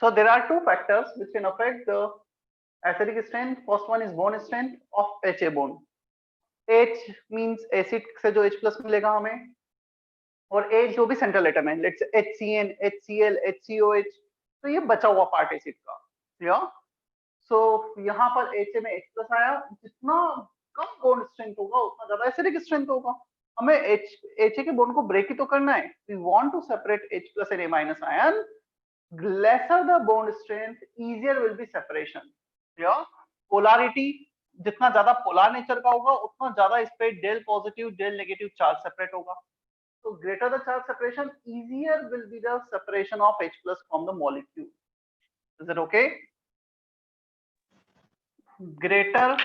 So there are two factors which can affect the acidic strength. First one is bond strength of HA bond. H means acid से जो H plus मिलेगा हमें, और H जो भी central atom है, let's say HCN, HCl, HCOH, तो ये बचा हुआ पार्ट एसिड का, क्लियर? सो यहाँ पर HA में H plus आया, जितना कम बॉन्ड स्ट्रेंथ होगा उतना ज्यादा एसिडिक स्ट्रेंथ होगा। हमें HA के बॉन्ड को ब्रेक ही तो करना है। We want to separate H plus and A minus ion. Lesser the bond strength, easier will be separation. Yeah? Polarity, जितना ज्यादा पोलर नेचर का होगा उतना ज्यादा इस पे del positive del negative charge separate होगा। So greater the charge separation, easier will be the separation of H plus from the molecule. Is it okay? Greater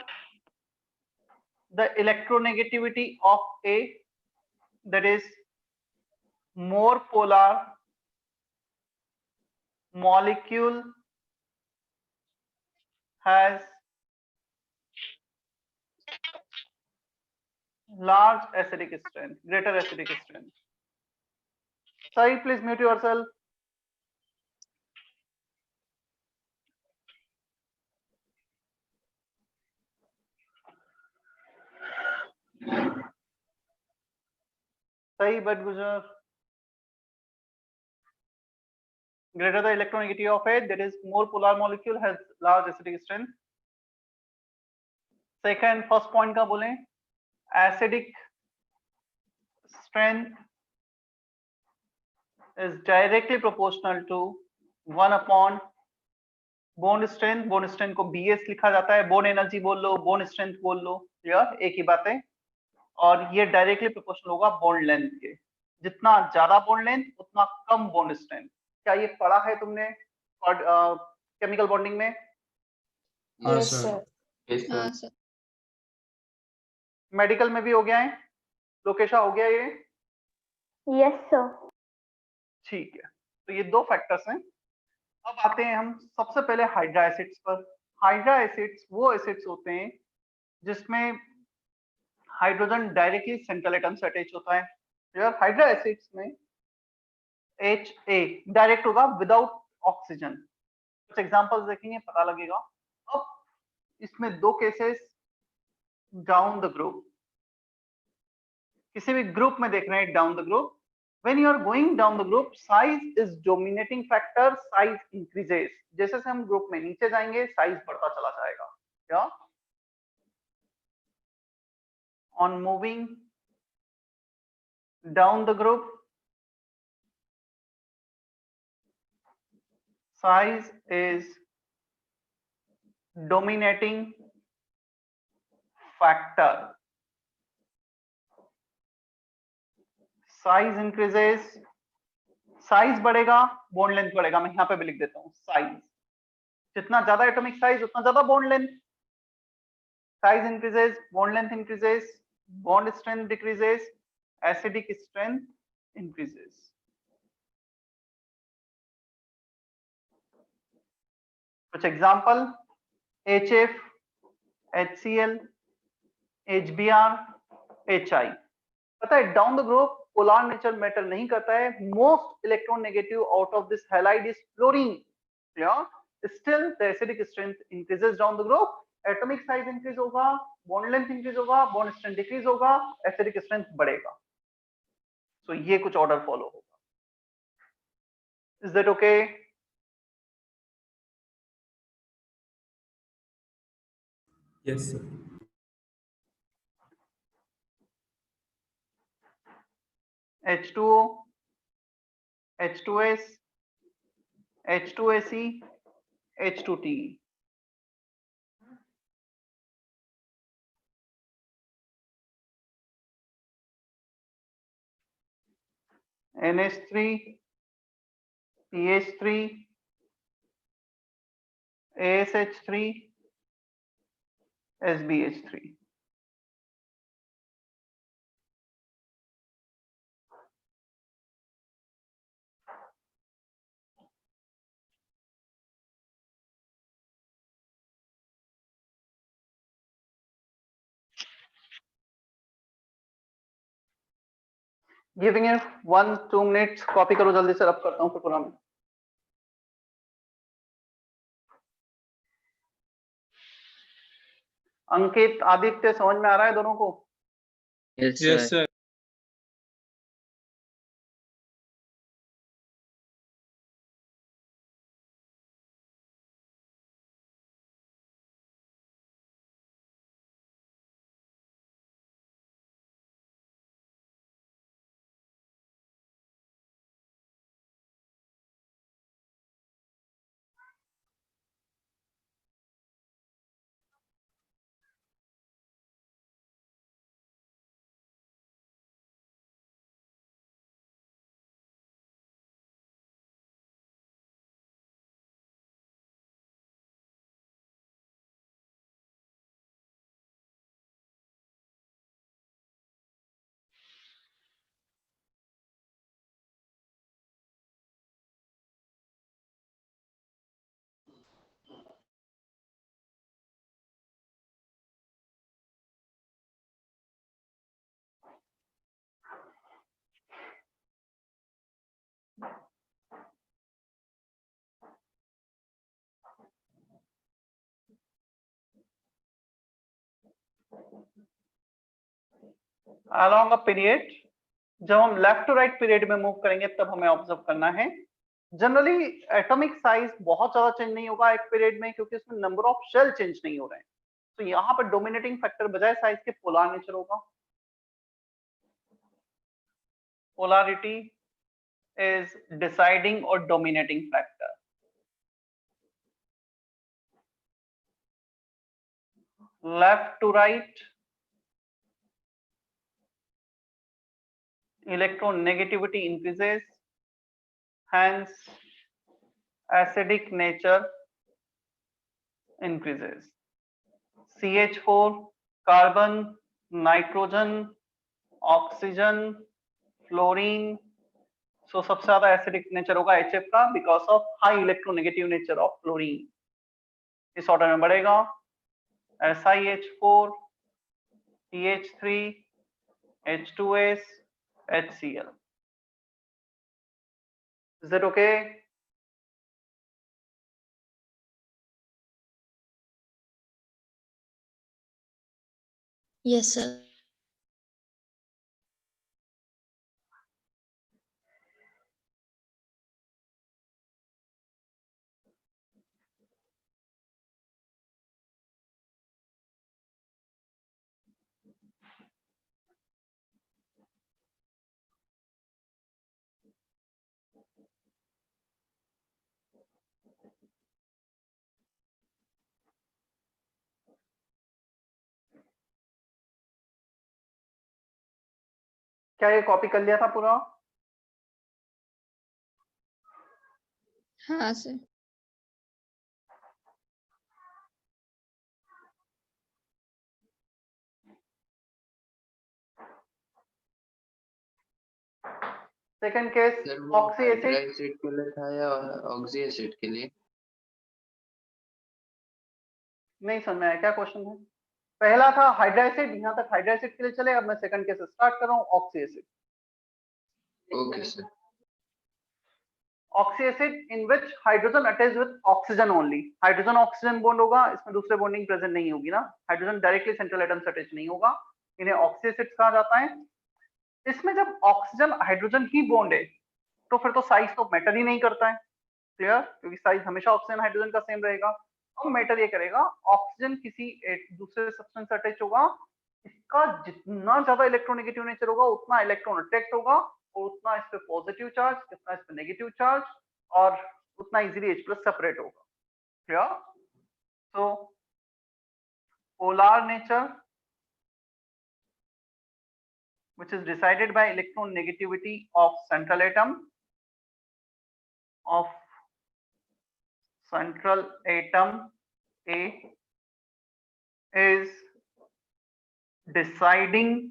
the electronegativity of A, that is more polar molecule has large acidic strength, greater acidic strength. Sai, please mute yourself. Sai, but Gujar. Greater the electronegativity of A, that is more polar molecule has large acidic strength. Second, first point का बोलें, acidic strength is directly proportional to 1 upon bond strength. Bond strength को BS लिखा जाता है, bond energy बोल लो, bond strength बोल लो, clear? एक ही बात है। और ये डायरेक्टली प्रोपोर्शनल होगा बॉन्ड लेंथ के। जितना ज्यादा बॉन्ड लेंथ उतना कम बॉन्ड स्ट्रेंथ। क्या ये पढ़ा है तुमने केमिकल बॉन्डिंग में? Yes sir. मेडिकल में भी हो गया है? लोकेशा हो गया ये? Yes sir. ठीक है, तो ये दो फैक्टर्स हैं। अब आते हैं हम सबसे पहले हाइड्रा एसिड्स पर। हाइड्रा एसिड्स वो एसिड्स होते हैं जिसमें हाइड्रोजन डायरेक्टली सेंट्रल एटम से अटैच होता है। यार हाइड्रा एसिड्स में HA डायरेक्ट होगा विदाउट ऑक्सीजन। कुछ एग्जांपल्स देखेंगे पता लगेगा। अब इसमें दो केसेस डाउन द ग्रुप, किसी भी ग्रुप में देख रहे हैं down the group, when you are going down the group, size is dominating factor, size increases. जैसे जैसे हम ग्रुप में नीचे जाएंगे साइज बढ़ता चला जाएगा। क्या? On moving down the group, size is dominating factor. Size increases, size बढ़ेगा बॉन्ड लेंथ बढ़ेगा। मैं यहाँ पे भी लिख देता हूँ साइज, जितना ज्यादा एटॉमिक साइज उतना ज्यादा bond length. Size increases, bond length increases, bond strength decreases, acidic strength increases. कुछ example, HF, HCl, HBr, HI। पता है down the group polar nature matter नहीं करता है। Most electron negative out of this halide is fluorine. Still the acidic strength increases down the group. Atomic size increase होगा, bond length increase होगा, bond strength decrease होगा, acidic strength बढ़ेगा। So ये कुछ order follow होगा। Is that okay? Yes sir. H2O, H2S, H2SE, H2TE। NH3, CH3, ASH3, SBH3। Giving 1-2 minutes, copy करो जल्दी से, रब करता हूँ फिर पूरा मैं। अंकित, आदित्य, समझ में आ रहा है दोनों को? Yes, sir. along a period, जब हम लेफ्ट टू राइट पीरियड में मूव करेंगे तब हमें ऑब्जर्व करना है। जनरली एटॉमिक साइज बहुत ज्यादा चेंज नहीं होगा एक पीरियड में, क्योंकि उसमें नंबर ऑफ शेल चेंज नहीं हो रहे हैं। तो यहाँ पर डोमिनेटिंग फैक्टर बजाय साइज के पोलर नेचर होगा। पोलैरिटी इज डिसाइडिंग और dominating factor. Left to right, electronegativity increases, hence acidic nature increases. CH4, carbon, nitrogen, oxygen, fluorine, so सबसे ज्यादा acidic nature होगा HF का because of high electronegative nature of fluorine. इस order में बढ़ेगा SiH4, CH3, H2S, HCl. Is that okay? Yes, sir. क्या ये copy कर लिया था पूरा? हाँ sir. Second case oxy acid acid के लिए था या ऑक्सी एसिड के लिए? नहीं समझ में आया क्या क्वेश्चन है? पहला था हाइड्रा एसिड, यहाँ तक हाइड्रा एसिड के लिए चले। अब मैं सेकंड केस स्टार्ट कर रहा हूँ oxy acid. Okay sir. Oxy acid in which hydrogen attach with oxygen only. Hydrogen oxygen bond होगा, इसमें दूसरे बॉन्डिंग प्रेजेंट नहीं होगी ना। हाइड्रोजन डायरेक्टली सेंट्रल एटम से अटैच नहीं होगा, इन्हें ऑक्सी एसिड्स कहा जाता है। इसमें जब ऑक्सीजन हाइड्रोजन ही बॉन्ड है तो फिर तो साइज तो मैटर ही नहीं करता है। क्लियर? क्योंकि साइज हमेशा ऑक्सीजन हाइड्रोजन का सेम रहेगा। अब मैटर ये करेगा, ऑक्सीजन किसी एक दूसरे सब्सटेंस से अटैच होगा, इसका जितना ज्यादा इलेक्ट्रोनेगेटिव नेचर होगा उतना इलेक्ट्रॉन अट्रैक्ट होगा, और उतना इस पे पॉजिटिव चार्ज, कितना इस पे नेगेटिव चार्ज, और उतना इजीली H+ सेपरेट होगा। क्लियर? तो polar nature which is decided by electron negativity of central atom A is deciding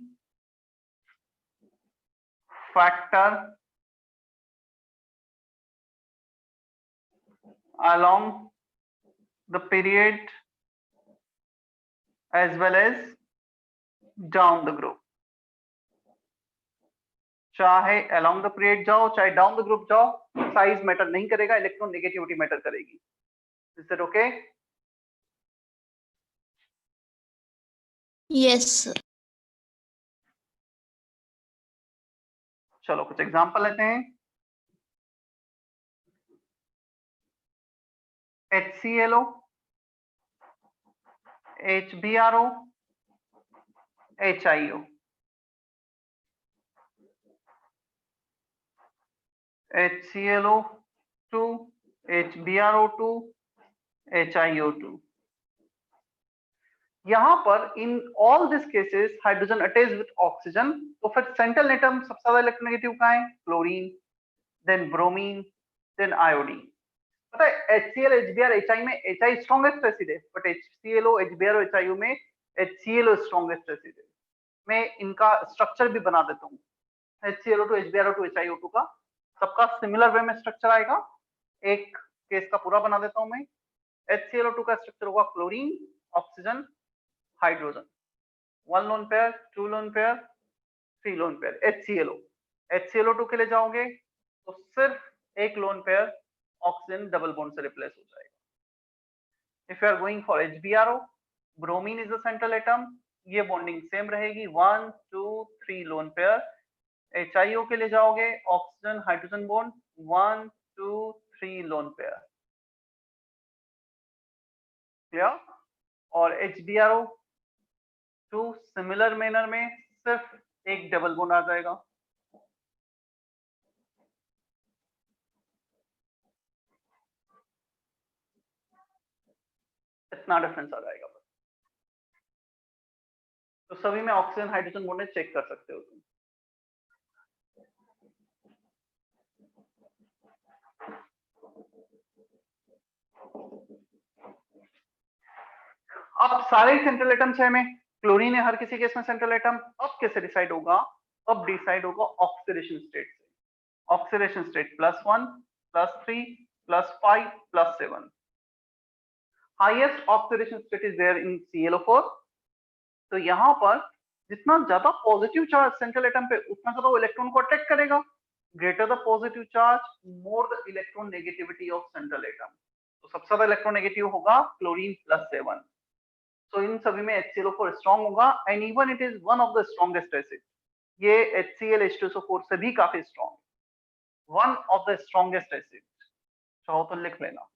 factor along the period as well as down the group। चाहे along the period जाओ चाहे down the group जाओ, size matter नहीं करेगा, electron negativity matter करेगी। Is that okay? Yes, sir. चलो कुछ example लेते हैं। HClO, HBRO, HIO, HClO2, HBRO2, HIO2। यहां पर in all this cases hydrogen attach with oxygen, तो फिर सेंट्रल एटम सबसे ज्यादा इलेक्ट्रोनेगेटिव का है chlorine, then bromine, then iodine. पता है HCl, HBr, HI में HI स्ट्रॉन्गेस्ट एसिड है, बट HClO, HBr, HIO में HClO स्ट्रॉन्गेस्ट एसिड है। मैं इनका स्ट्रक्चर भी बना देता हूँ, HClO2, HBrO2, HIO2 का सबका सिमिलर वे में स्ट्रक्चर आएगा। एक केस का पूरा बना देता हूं मैं। HClO2 का स्ट्रक्चर होगा chlorine, oxygen, hydrogen, 1 lone pair, 2 lone pair, 3 lone pair. HClO2 के लिए जाओगे तो सिर्फ एक lone pair oxygen double bond से रिप्लेस हो जाएगा। If you are going for HBRO, bromine is the central atom, ये बॉन्डिंग सेम रहेगी, 1, 2, 3 लोन पेयर। HIO के लिए जाओगे, oxygen hydrogen bond, 1, 2, 3 lone pair. Clear? और HBRO2 सिमिलर मैनर में सिर्फ एक डबल बॉन्ड आ जाएगा। इतना डिफरेंस आ जाएगा बस। तो सभी में ऑक्सीजन हाइड्रोजन बॉन्ड चेक कर सकते हो तुम। अब सारे सेंट्रल एटम्स है में क्लोरीन है हर किसी केस में सेंट्रल एटम। अब कैसे डिसाइड होगा? अब डिसाइड होगा ऑक्सीडेशन स्टेट से। Oxidation state +1, +3, +5, +7। Highest oxidation state is there in ClO4। तो यहां पर जितना ज्यादा पॉजिटिव चार्ज सेंट्रल एटम पे, उतना ज्यादा वो इलेक्ट्रॉन को अट्रैक्ट करेगा। Greater the positive charge, more the electron negativity of central atom. तो सबसे ज्यादा इलेक्ट्रॉन नेगेटिव होगा क्लोरीन +7। तो इन सभी में HClO4 स्ट्रॉन्ग होगा, and even it is one of the strongest acid. ये HCl H2SO4 से भी काफी strong, one of the strongest acid. चाहो तो लिख लेना।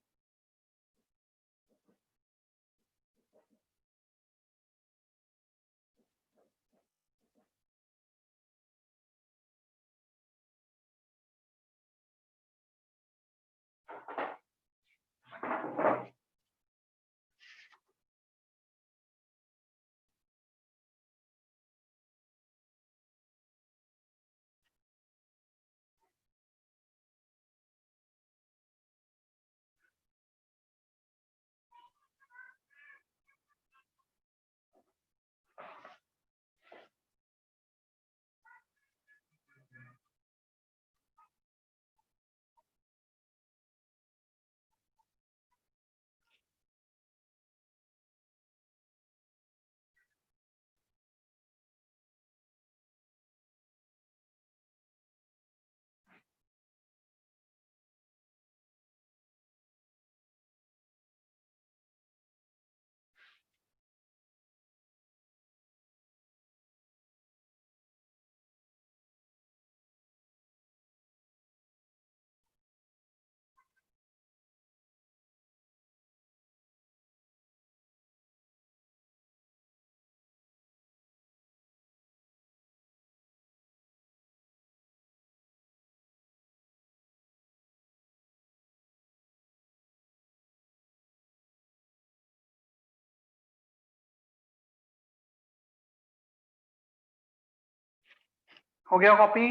हो गया कॉपी?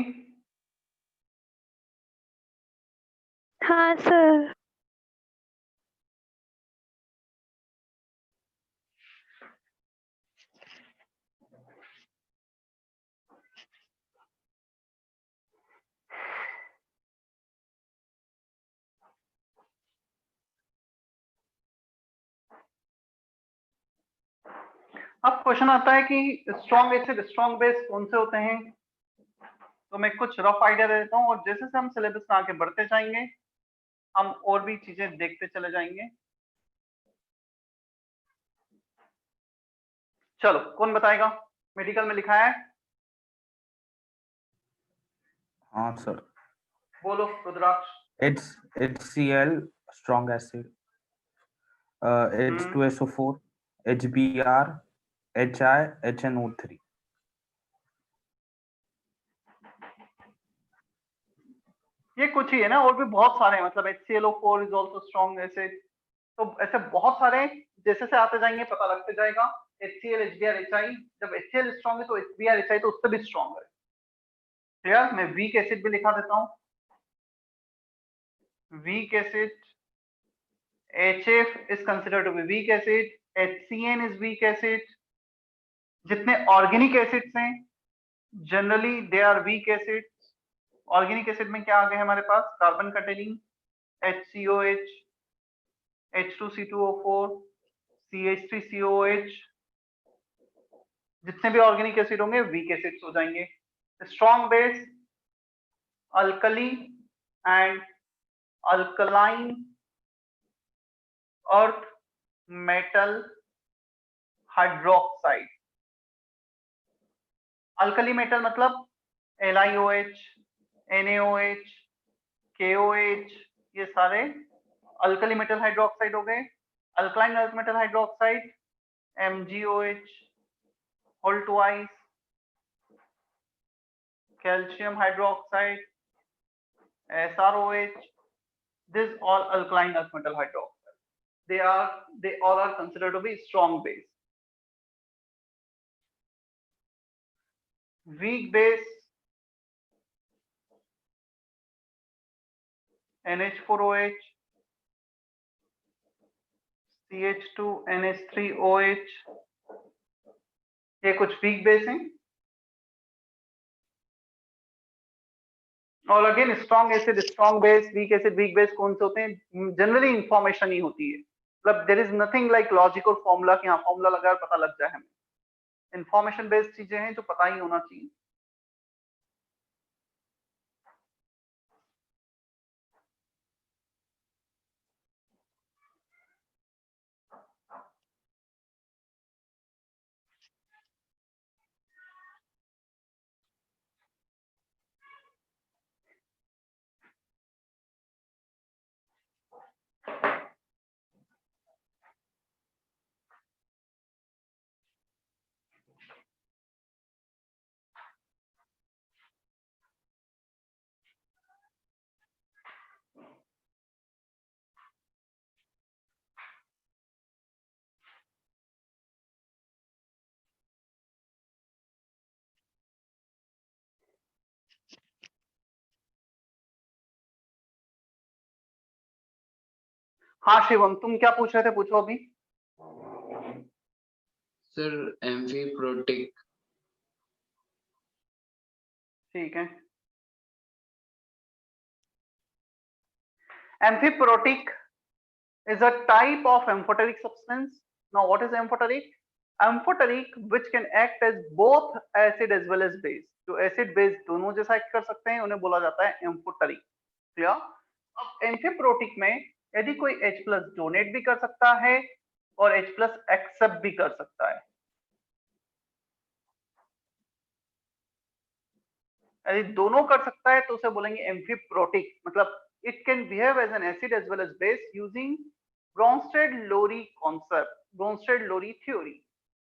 हाँ सर। अब क्वेश्चन आता है कि स्ट्रॉन्ग एसिड, स्ट्रॉन्ग बेस कौन से होते हैं? तो मैं कुछ रफ आइडिया दे देता हूँ, और जैसे से हम सिलेबस में आगे बढ़ते जाएंगे हम और भी चीजें देखते चले जाएंगे। चलो कौन बताएगा, मेडिकल में लिखा है, हाँ सर, बोलो रुद्राक्ष। it's HCl strong acid, H2SO4, HBr, HI, HNO3. ये कुछ ही है ना, और भी बहुत सारे हैं, मतलब HClO4 is also strong acid, तो ऐसे बहुत सारे जैसे से आते जाएंगे पता लगते जाएगा। HCl, HBr, HI, जब HCl स्ट्रॉन्ग है तो HBr, HI तो उससे भी स्ट्रॉन्ग है। क्लियर? मैं वीक एसिड भी लिखा देता हूँ, weak acid, HF is considered to be weak acid, HCN is weak acid। जितने ऑर्गेनिक एसिड्स हैं generally they are weak acids. Organic acid में क्या आ गए हमारे पास, carbon containing HCOH, H2C2O4, CH3COH, जितने भी ऑर्गेनिक एसिड होंगे वीक एसिड्स हो जाएंगे। Strong base alkali and alkaline earth metal hydroxide. Alkali metal मतलब LiOH, NaOH, KOH, ये सारे अल्कली मेटल हाइड्रोक्साइड हो गए। Alkaline earth metal hydroxide MgOH, whole twice, calcium hydroxide SrOH, this all alkaline earth metal hydroxide, they all are considered to be strong base। weak base NH4OH, CH2NH3OH, ये कुछ weak base हैं। और again strong acid, strong base, weak acid, weak base कौन से होते हैं, generally information ही होती है, मतलब there is nothing like logical formula कि हाँ फॉर्मूला लगाकर पता लग जाए हमें। इंफॉर्मेशन बेस्ड चीजें हैं जो पता ही होना चाहिए। हाँ शिवम, तुम क्या पूछ रहे थे, पूछो अभी। Sir amphiprotic. ठीक है, amphiprotic is a type of amphoteric substance। Now what is amphoteric? Amphoteric which can act as both acid as well as base। जो एसिड बेस दोनों जैसा एक्ट कर सकते हैं उन्हें बोला जाता है एम्फोटरिक। क्लियर? अब एम्फीप्रोटिक में यदि कोई H+ डोनेट भी कर सकता है और H+ एक्सेप्ट भी कर सकता है। यदि दोनों कर सकता है तो उसे बोलेंगे एम्फीप्रोटिक, मतलब it can behave as an acid as well as base using Bronsted-Lowry concept, Bronsted-Lowry theory।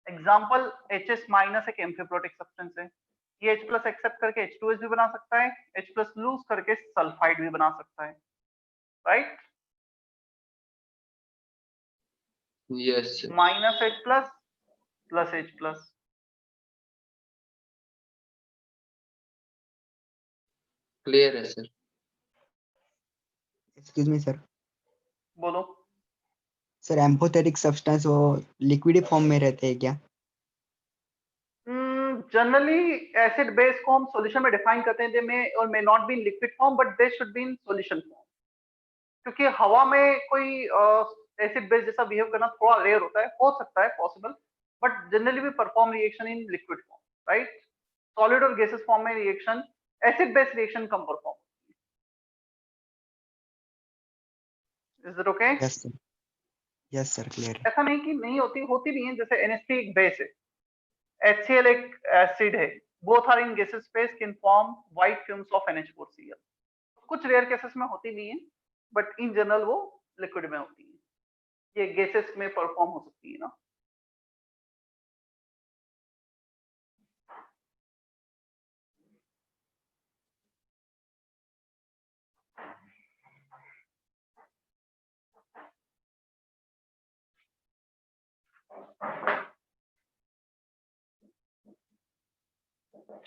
Example HS- एक एम्फीप्रोटिक सब्सटेंस है, ये H+ एक्सेप्ट करके H2S भी बना सकता है, H+ लूज करके सल्फाइड भी बना सकता है, right? Yes sir. -H+ plus H+। Clear है सर। Excuse me sir. बोलो। सर एम्फोथेटिक सब्सटेंस वो लिक्विड फॉर्म में रहते हैं क्या? जनरली एसिड बेस को हम सॉल्यूशन में डिफाइन करते हैं, दे मे और may not be in liquid form but they should be in solution form, क्योंकि हवा में कोई एसिड बेस जैसा बिहेव करना थोड़ा रेयर होता है, हो सकता है possible, but generally we perform reaction in liquid form, right? Solid और गैसेस फॉर्म में रिएक्शन, एसिड बेस रिएक्शन कम perform. Is it okay? Yes sir, clear है। ऐसा नहीं कि नहीं होती, होती भी है, जैसे NH3 एक बेस है, HCl एक एसिड है, both are in gases phase can form white fumes of NH4Cl। कुछ रेयर केसेस में होती नहीं है, बट इन जनरल वो लिक्विड में होती है। ये गैसेस में परफॉर्म हो सकती है ना।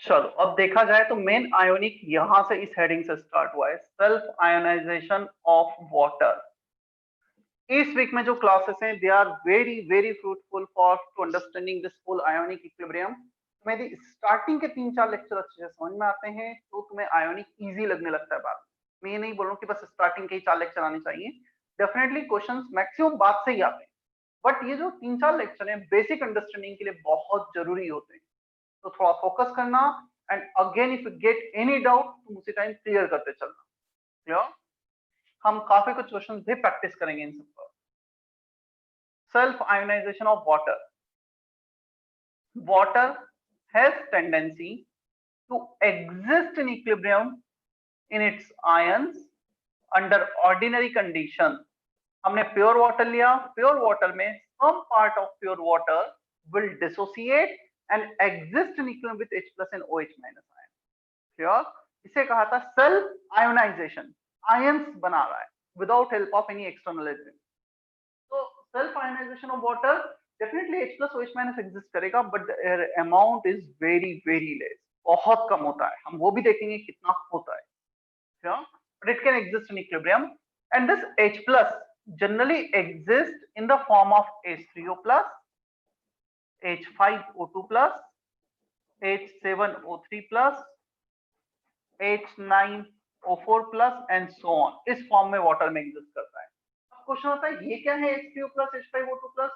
चलो अब देखा जाए तो मेन आयोनिक यहां से इस हेडिंग से स्टार्ट हुआ है, सेल्फ आयोनाइजेशन ऑफ वाटर। इस वीक में जो क्लासेस हैं they are very very fruitful for to understanding this whole ionic equilibrium. तुम्हें यदि स्टार्टिंग के 3-4 लेक्चर अच्छे से समझ में आते हैं तो तुम्हें आयोनिक इजी लगने लगता है बाद में। मैं ये नहीं बोल रहा हूँ कि बस स्टार्टिंग के ही 4 लेक्चर आने चाहिए, डेफिनेटली क्वेश्चंस मैक्सिमम बाद से ही आते हैं, बट ये जो 3-4 लेक्चर हैं बेसिक अंडरस्टैंडिंग के लिए बहुत जरूरी होते हैं। तो थोड़ा फोकस करना, and again if you get any doubt तुम उसी टाइम क्लियर करते चलना। क्लियर? हम काफी कुछ क्वेश्चंस भी प्रैक्टिस करेंगे इन सब पर। Self ionisation of water. Water has tendency to exist in equilibrium in its ions under ordinary condition। हमने प्योर वाटर लिया, प्योर वाटर में some part of pure water will dissociate and exist in equilibrium with H plus and OH minus ion। Clear? इसे कहा था self ionization, ions बना रहा है without help of any external agent. तो self ionisation of water definitely H plus OH minus exist करेगा, but amount is very very less, बहुत कम होता है। हम वो भी देखेंगे कितना होता है, but it can exist in equilibrium. And this H plus generally exists in the form of H3O plus, H5O2 plus, H7O3 plus, H9O4 plus and so on। इस फॉर्म में वाटर में एग्जिस्ट करता है। अब क्वेश्चन आता है ये क्या है H3O plus, H5O2 plus?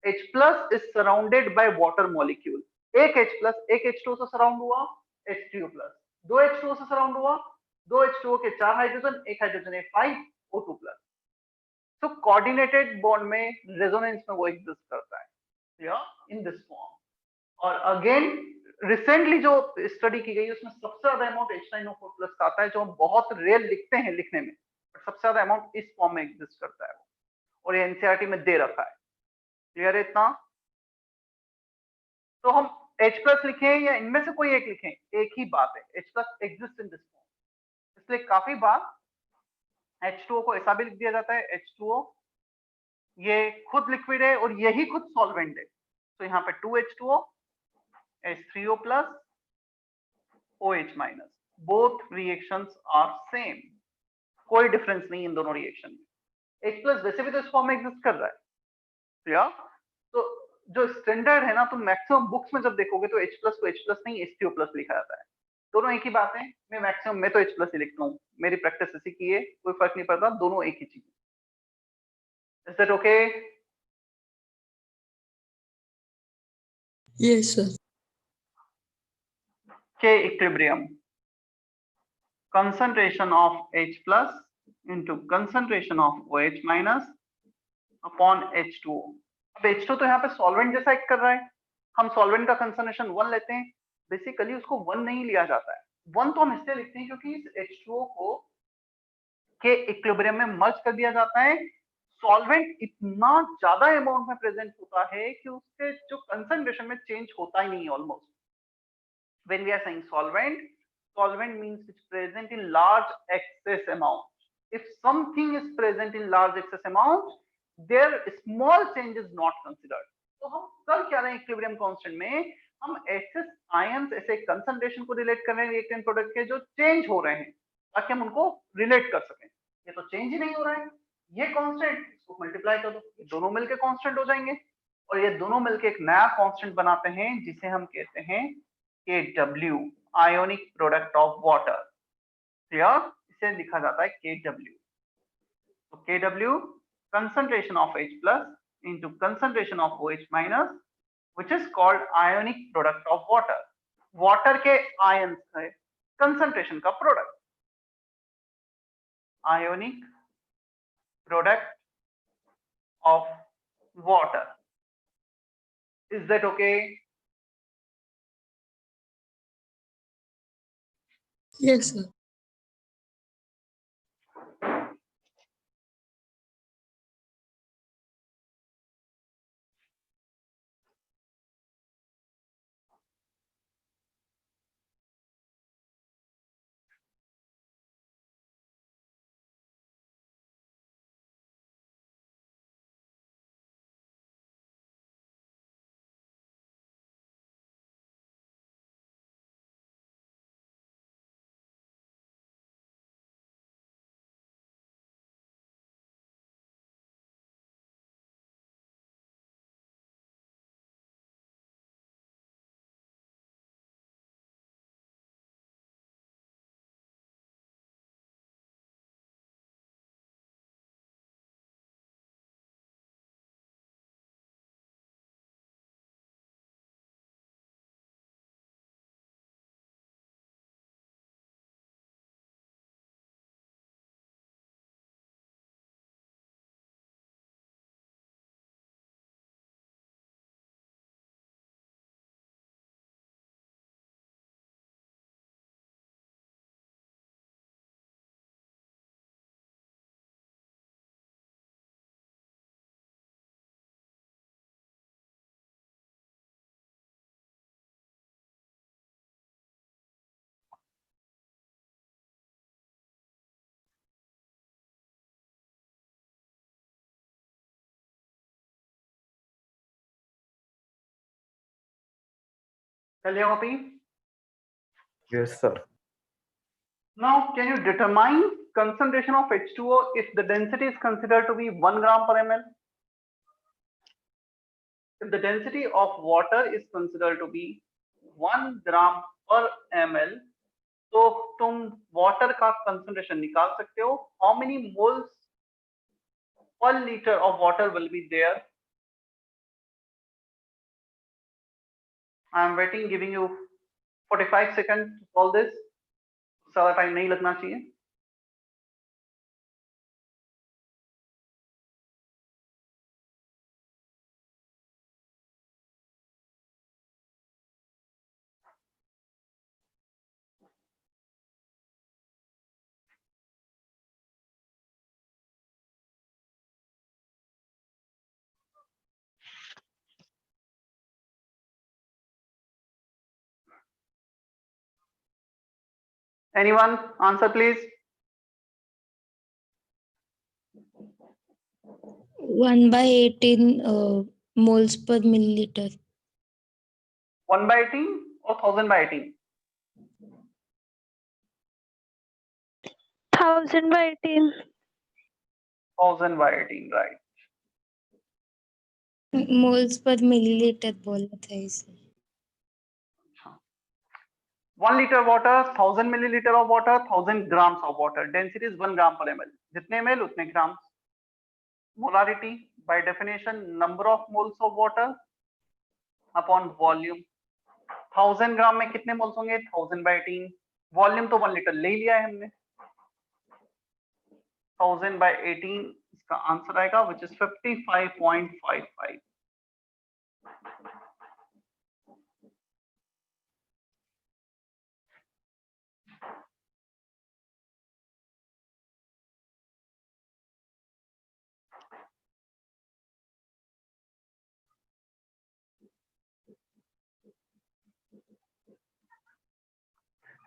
H plus is surrounded by water molecule। एक H plus एक H2O से सराउंड हुआ, H3O plus दो H2O से सराउंड हुआ, दो H2O के 4 हाइड्रोजन, एक हाइड्रोजन H5O2 plus। तो कोऑर्डिनेटेड बॉन्ड में रेजोनेंस में वो एग्जिस्ट करता है, क्लियर, इन दिस फॉर्म। और अगेन रिसेंटली जो स्टडी की गई उसमें सबसे ज्यादा अमाउंट H9O4 plus का आता है, जो हम बहुत रेयर लिखते हैं लिखने में, बट सबसे ज्यादा अमाउंट इस फॉर्म में एग्जिस्ट करता है, और ये एनसीईआरटी में दे रखा है। क्लियर है इतना? तो हम H plus लिखें या इनमें से कोई एक लिखें, एक ही बात है, H plus exist in this form. इसलिए काफी बार H2O को ऐसा भी लिख दिया जाता है, H2O ये खुद लिक्विड है और यही खुद सॉल्वेंट है। तो यहाँ पे 2H2O, H3O plus, OH minus, both reactions are same, कोई डिफरेंस नहीं इन दोनों रिएक्शन में। H plus वैसे भी तो इस फॉर्म में एग्जिस्ट कर रहा है, क्लियर? तो जो स्टैंडर्ड है ना, तुम मैक्सिमम बुक्स में जब देखोगे तो H plus को H plus नहीं H3O plus लिखा जाता है। दोनों एक ही बात है। मैं मैक्सिमम मैं तो H plus ही लिखता हूँ, मेरी प्रैक्टिस इसी की है, कोई फर्क नहीं पड़ता, दोनों एक ही चीज। Is that okay? Yes, sir. K equilibrium, concentration of H plus into concentration of OH minus upon H2O। अब H2 तो यहाँ पे सॉल्वेंट जैसा एक्ट कर रहा है, हम सॉल्वेंट का कंसंट्रेशन 1 लेते हैं। बेसिकली उसको 1 नहीं लिया जाता है, 1 तो हम इससे लिखते हैं क्योंकि इस H2O को के इक्विलिब्रियम में मर्ज कर दिया जाता है। सॉल्वेंट इतना ज्यादा अमाउंट में प्रेजेंट होता है कि उसके जो कंसंट्रेशन में चेंज होता ही नहीं almost. When we are saying solvent, solvent means it's present in large excess amount. If something is present in large excess amount, their small change is not considered। तो हम कर क्या रहे हैं इक्विलिब्रियम कांस्टेंट में, हम ऐसे आयंस, ऐसे कंसंट्रेशन को रिलेट कर रहे हैं रिएक्टेंट प्रोडक्ट के जो चेंज हो रहे हैं, ताकि हम उनको रिलेट कर सकें। ये तो चेंज ही नहीं हो रहा है, ये कांस्टेंट, इसको मल्टीप्लाई कर दो, ये दोनों मिलके कांस्टेंट हो जाएंगे, और ये दोनों मिलके एक नया कांस्टेंट बनाते हैं जिसे हम कहते हैं Kw, ionic product of water। Clear? इसे लिखा जाता है Kw। तो Kw concentration of H plus into concentration of OH minus, which is called ionic product of water। Water के आयंस है कंसंट्रेशन का product, ionic product of water। Is that okay? Yes, sir. चलिए copy. Yes, sir. Now, can you determine concentration of H2O if the density is considered to be 1 gram per ml? If the density of water is considered to be 1 gram per ml, तो तुम water का concentration निकाल सकते हो. How many moles per liter of water will be there? I am waiting, giving you 45 seconds to solve this. ज़्यादा time नहीं लगना चाहिए. Anyone answer please? 1/18 moles per milliliter. 1/18 or 1000/18? 1000/18. 1000/18, right? Moles per milliliter बोला था इसने. 1 liter water, 1000 milliliter of water, 1000 grams of water. Density is 1 gram per ml. जितने ml उतने grams. Molarity by definition number of moles of water upon volume. 1000 ग्राम में कितने moles होंगे? 1000/18. Volume तो 1 litre ले लिया है हमने. 1000/18 इसका आंसर आएगा which is 55.55.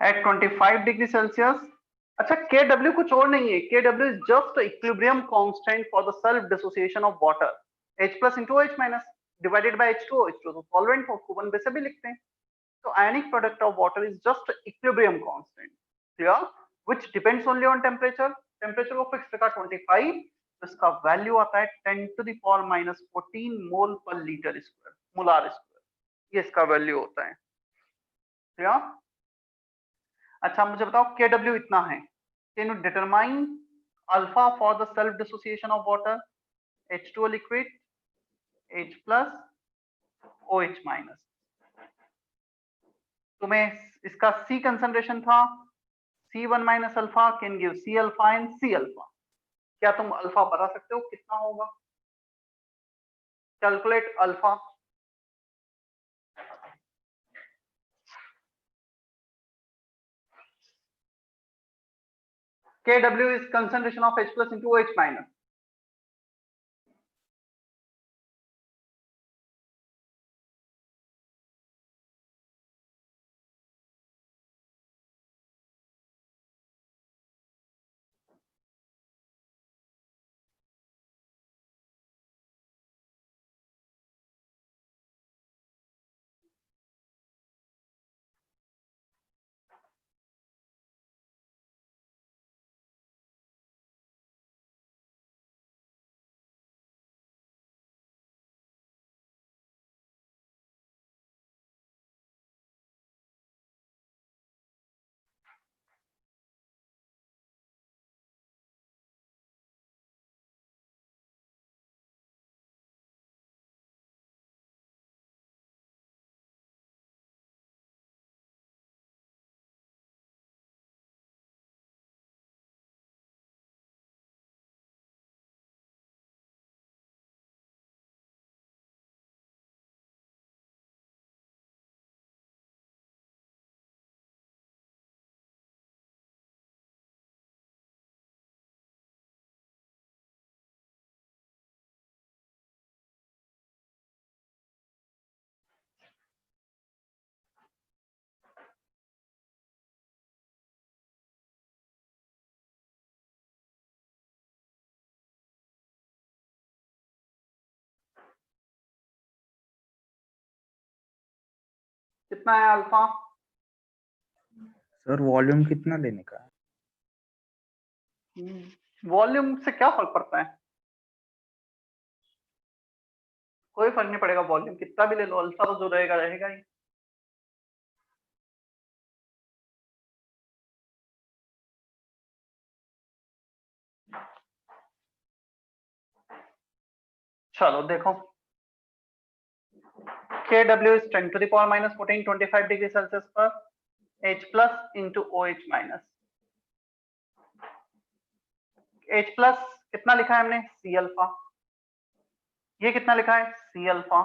At 25 degree Celsius. अच्छा, Kw कुछ और नहीं है. Kw is just equilibrium constant for the self dissociation of water. H plus into H minus divided by H2O. H2O तो solvent हो, को वैसे भी लिखते हैं. So ionic product of water is just equilibrium constant. Clear? Which depends only on temperature. Temperature को fix रखा 25. तो इसका वैल्यू आता है 10 to the power minus 14 मोल पर लीटर स्क्वायर, मोलार स्क्वायर. ये इसका वैल्यू होता है. Clear? अच्छा, मुझे बताओ Kw इतना है. Can you determine alpha for the self dissociation of water? H2O liquid, H plus, OH minus. तुम्हें इसका C concentration था. C1 minus alpha can give C alpha and C alpha. क्या तुम अल्फा बता सकते हो कितना होगा? Calculate alpha. Kw is concentration of H plus into OH minus. कितना है अल्फा? सर वॉल्यूम कितना लेने का है? वॉल्यूम से क्या फर्क पड़ता है? कोई फर्क नहीं पड़ेगा, वॉल्यूम कितना भी ले लो, अल्फा तो जो रहेगा रहेगा ही। चलो देखो, Kw is 10 to the power minus 14 25 degree Celsius पर H plus into OH minus. H plus कितना लिखा है हमने? C alpha. ये कितना लिखा है? C alpha.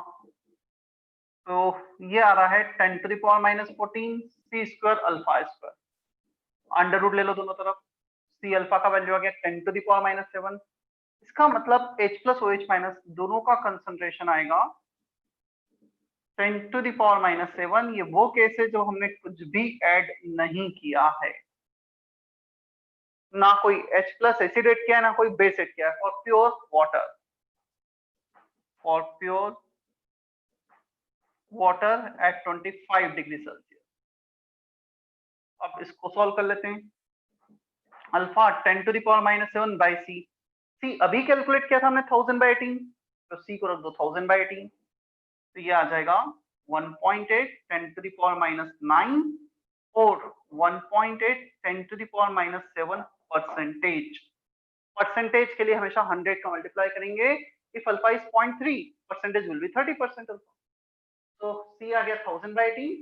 तो ये आ रहा है 10 to the power minus 14 C square alpha square. Under root ले लो दोनों तरफ, C अल्फा का वैल्यू आ गया 10 to the power minus 7। इसका मतलब H प्लस OH माइनस दोनों का कंसंट्रेशन आएगा 10 to the power minus 7। ये वो केस है जो हमने कुछ भी ऐड नहीं किया है, ना कोई H प्लस एसिड ऐड किया है, ना कोई बेस ऐड किया है। For pure water, for pure water at 25 degree Celsius. अब इसको सॉल्व कर लेते हैं। Alpha 10 to the power minus 7 by C। C अभी कैलकुलेट किया था हमने 1000 by 18, तो C को रख दो 1000 by 18, तो ये आ जाएगा 1.8 10 to the power minus 9 और 1.8 10 to the power minus 7 percentage. Percentage के लिए हमेशा 100 का मल्टीप्लाई करेंगे। If alpha is 0.3 percentage will be 30% alpha. तो C आ गया 1000 by 18,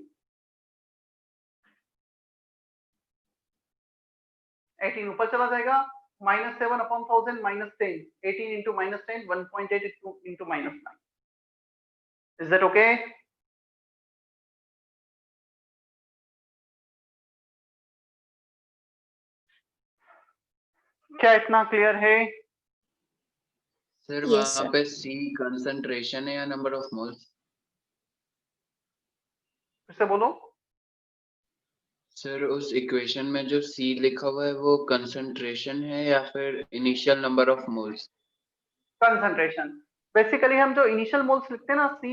18 ऊपर चला जाएगा, -7 upon 1000 -10, 18 into -10, 1.8 into -9। Is that okay? क्या इतना क्लियर है? सर Yes, वहाँ sir. पे C कंसंट्रेशन है या नंबर ऑफ मोल्स? फिर से बोलो। सर उस इक्वेशन में जो C लिखा हुआ है वो कंसंट्रेशन है या फिर initial number of moles? Concentration. Basically हम जो इनिशियल मोल्स लिखते हैं ना, C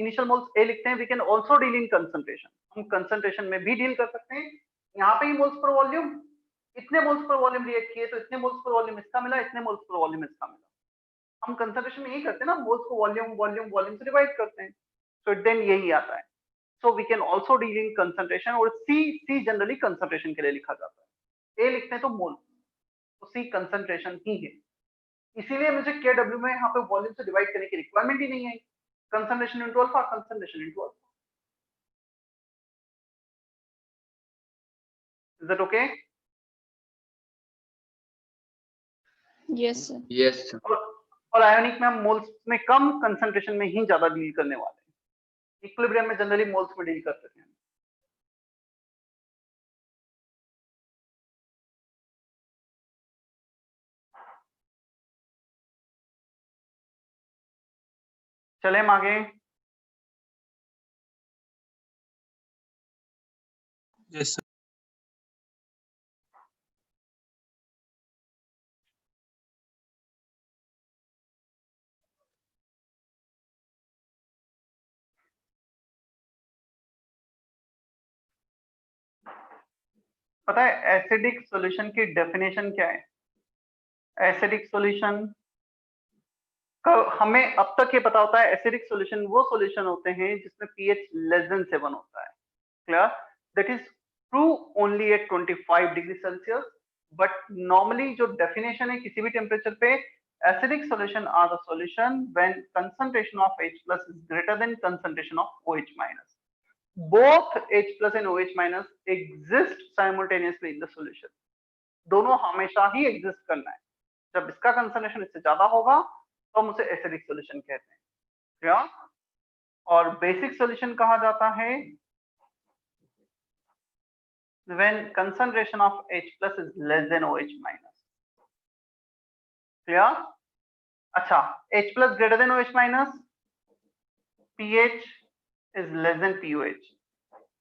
इनिशियल मोल्स A लिखते हैं, we can also deal in concentration. हम कंसंट्रेशन में भी डील कर सकते हैं। यहाँ पे ही मोल्स पर वॉल्यूम, इतने मोल्स पर वॉल्यूम रिएक्ट किए तो इतने मोल्स पर वॉल्यूम इसका मिला, इतने मोल्स पर वॉल्यूम इसका मिला। हम कंसंट्रेशन में यही करते हैं ना, मोल्स को वॉल्यूम वॉल्यूम वॉल्यूम से डिवाइड करते हैं, तो देन यही आता है। So we can also deal in concentration. और C जनरली कंसंट्रेशन के लिए लिखा जाता है, A लिखते हैं तो मोल, तो C कंसंट्रेशन ही है। इसीलिए मुझे Kw में यहाँ पे वॉल्यूम से डिवाइड करने की रिक्वायरमेंट ही नहीं है। Concentration into alpha, concentration into alpha. Is that okay? Yes, sir. Yes sir. और आयोनिक में हम मोल्स में कम, कंसंट्रेशन में ही ज्यादा डील करने वाले हैं। इक्विलिब्रियम में जनरली मोल्स में डील करते हैं। चले हम आगे। Yes, sir. पता है एसिडिक सॉल्यूशन की डेफिनेशन क्या है? एसिडिक सॉल्यूशन का हमें अब तक ये पता होता है, एसिडिक सॉल्यूशन वो सॉल्यूशन होते हैं जिसमें pH लेस देन 7 होता है। Clear? That is true only at 25 degree Celsius, but normally जो डेफिनेशन है किसी भी टेम्परेचर पे, acidic solution are the solution when concentration of H plus is greater than concentration of OH minus. Both H plus and OH minus exist simultaneously in the solution. दोनों हमेशा ही exist करना है। जब इसका कंसंट्रेशन इससे ज्यादा होगा तो हम उसे एसिडिक सॉल्यूशन कहते हैं। क्या? और बेसिक सॉल्यूशन कहा जाता है when concentration of H plus is less than OH minus. Clear? अच्छा, H plus greater than OH minus, pH is less than POH.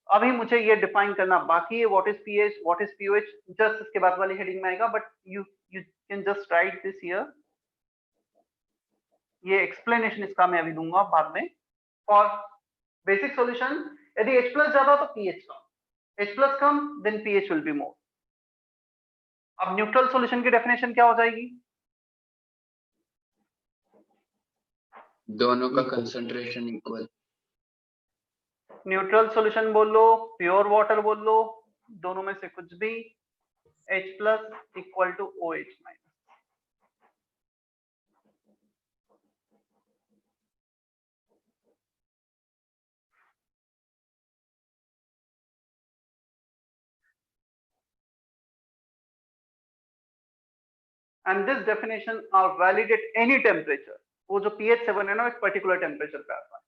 अभी मुझे ये डिफाइन करना बाकी है, what is pH, what is POH, just इसके बाद वाली हेडिंग में आएगा, but you can just write this here. ये एक्सप्लेनेशन इसका मैं अभी दूंगा बाद में। फॉर बेसिक सॉल्यूशन यदि H प्लस ज्यादा तो pH कम, H प्लस कम then pH will be more. अब न्यूट्रल सॉल्यूशन की डेफिनेशन क्या हो जाएगी? दोनों का कंसंट्रेशन इक्वल। न्यूट्रल सॉल्यूशन बोल लो, प्योर वाटर बोल लो, दोनों में से कुछ भी, H plus equal to OH minus. And this definition are valid at any temperature. वो जो pH 7 है ना, एक पर्टिकुलर टेम्परेचर पे आता है।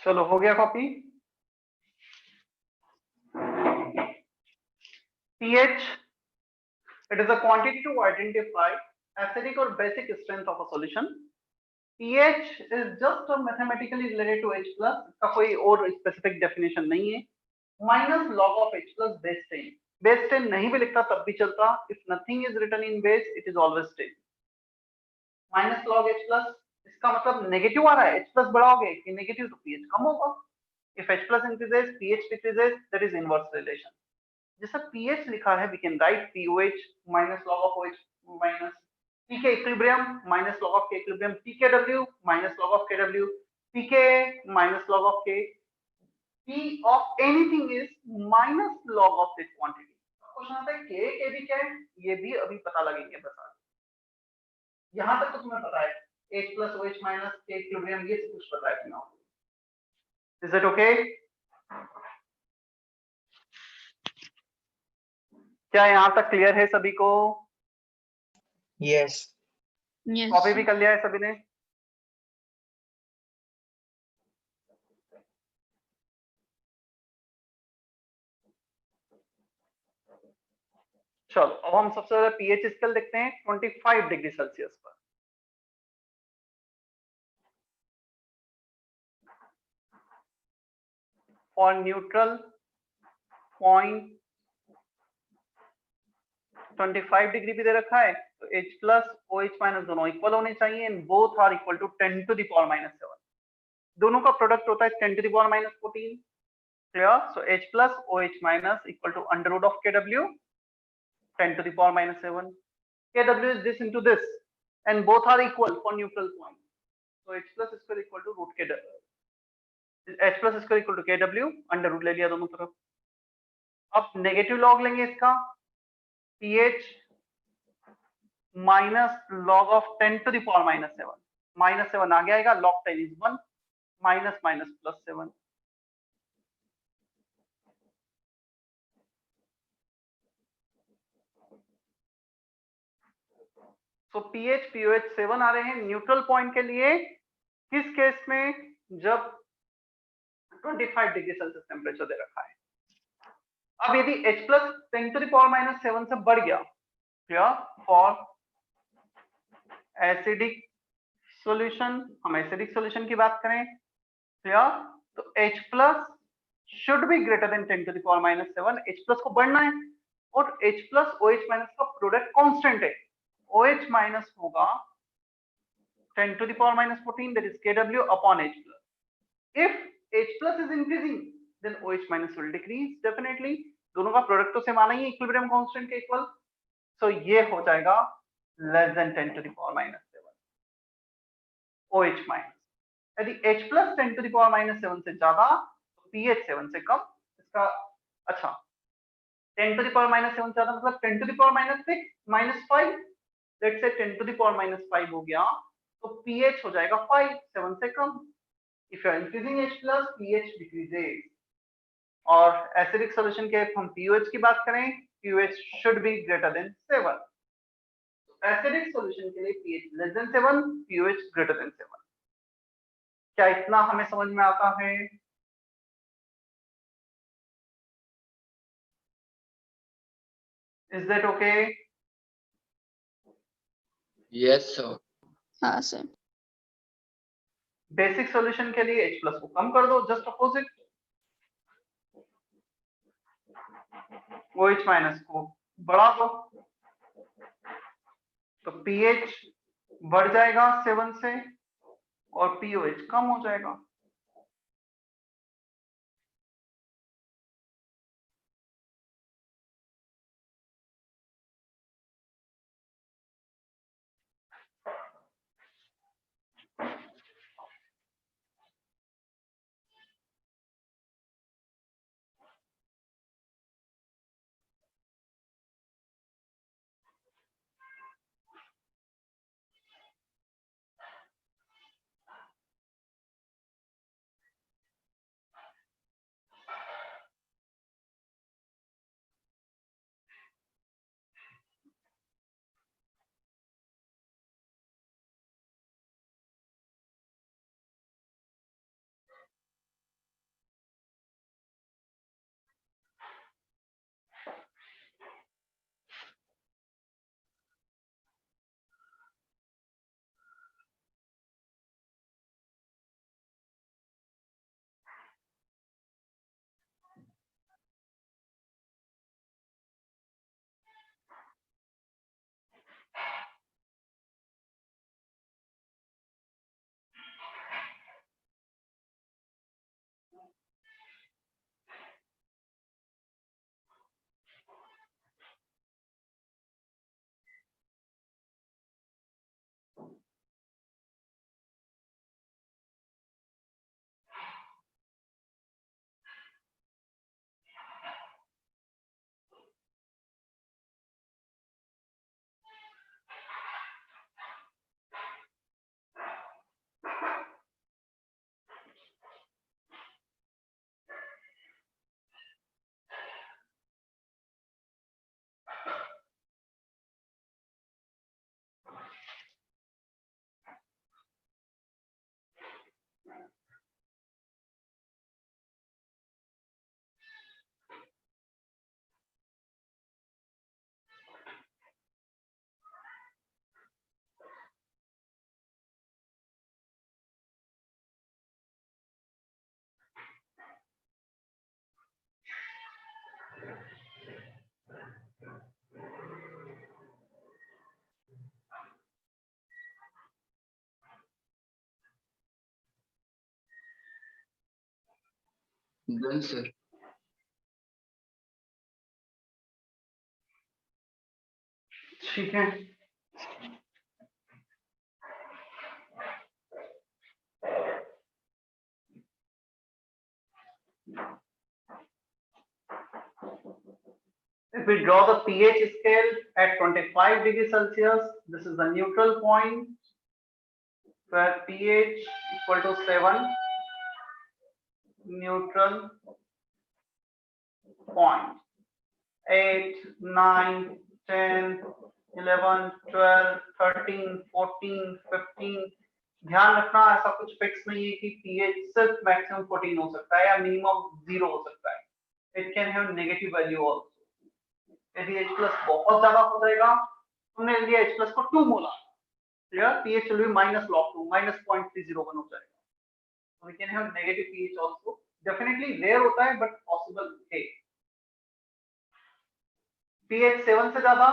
चलो हो गया copy. pH, it is a quantity to identify acidic or basic strength of a solution. pH is just mathematically related to H plus, का कोई और specific definition नहीं है। minus log of H plus base 10, base 10 नहीं भी लिखता तब भी चलता, if nothing is written in base it is always 10। minus log H plus, इसका मतलब नेगेटिव आ रहा है, H plus बड़ा हो गया कि नेगेटिव तो pH कम होगा। if H plus increases pH decreases, that is inverse relation। जैसा pH लिखा है we can write POH minus log of OH minus pK equilibrium minus log of K equilibrium, pKW minus log of KW, pK minus log of K, P of anything is minus log of this quantity। Question आता है K के भी क्या है, ये भी अभी पता लगेंगे बता। यहाँ तक तो तुम्हें पता है H plus OH minus K equilibrium, ये सब कुछ पता है ना? Is it okay? क्या यहाँ तक क्लियर है सभी को? Yes. Yes. कॉपी भी कर लिया है सभी ने? चलो अब हम सबसे पहले pH स्केल देखते हैं 25 डिग्री सेल्सियस पर। फॉर न्यूट्रल पॉइंट 25 डिग्री भी दे रखा है, तो H प्लस OH माइनस दोनों इक्वल होने चाहिए and both are equal to 10 to the power minus 7। दोनों का प्रोडक्ट होता है 10 to the power minus 14। Clear? So H plus OH minus equal to under root of KW 10 to the power minus 7। KW is this into this and both are equal for neutral point, so H plus square equal to root KW, H plus square equal to KW under root ले लिया दोनों तरफ। अब negative log लेंगे इसका, pH minus log of 10 to the power minus 7, minus 7 आगे आएगा, log 10 is 1, minus minus plus 7। तो pH POH 7 आ रहे हैं न्यूट्रल पॉइंट के लिए। किस केस में? जब 25 डिग्री सेल्सियस टेम्परेचर दे रखा है। अब यदि H plus 10 to the power minus 7 से बढ़ गया, क्या फॉर एसिडिक सॉल्यूशन, हम एसिडिक सॉल्यूशन की बात करें, क्या तो H plus should be greater than 10 to the power minus 7। H plus को बढ़ना है और H प्लस OH माइनस का प्रोडक्ट कांस्टेंट है, OH minus होगा 10 to the power minus 14, that is KW upon H plus। If H plus is increasing, then OH minus will decrease definitely। दोनों का product तो सेम आना ही, equilibrium constant के equal, सो ये हो जाएगा less than 10 to the power minus 7 OH minus। यदि H plus 10 to the power minus 7 से ज्यादा, तो pH 7 से कम। इसका अच्छा 10 to the power minus 7 से ज्यादा मतलब 10 to the power minus 6 minus 5, let's say 10 to the power minus 5 हो गया, तो pH हो जाएगा 5, 7 से कम। If you are increasing H plus pH decreases. और एसिडिक सॉल्यूशन के हम POH की बात करें, POH should be greater than 7। Acidic solution के लिए pH less than 7, POH greater than 7। क्या इतना हमें समझ में आता है? Is that okay? Yes, sir. हाँ सर। बेसिक सॉल्यूशन के लिए H प्लस को कम कर दो, जस्ट अपोजिट, OH माइनस को बढ़ा दो, तो pH बढ़ जाएगा 7 से और POH कम हो जाएगा। Done sir. ठीक है, if we draw the pH scale at 25 degrees Celsius, this is the neutral point where pH equal to 7, neutral point. 8, 9, 10, 11, 12, 13, 14, 15. ध्यान रखना ऐसा कुछ फिक्स नहीं है कि pH सिर्फ मैक्सिमम 14 हो सकता है या मिनिमम 0 हो सकता है. It can have negative value also. यदि H plus बहुत ज्यादा हो जाएगा, तुमने लिया H plus को 2 मोला, pH will be minus log 2, minus 0.301 हो जाएगा. So we can have negative pH also. Definitely rare होता है but possible है. pH 7 से ज्यादा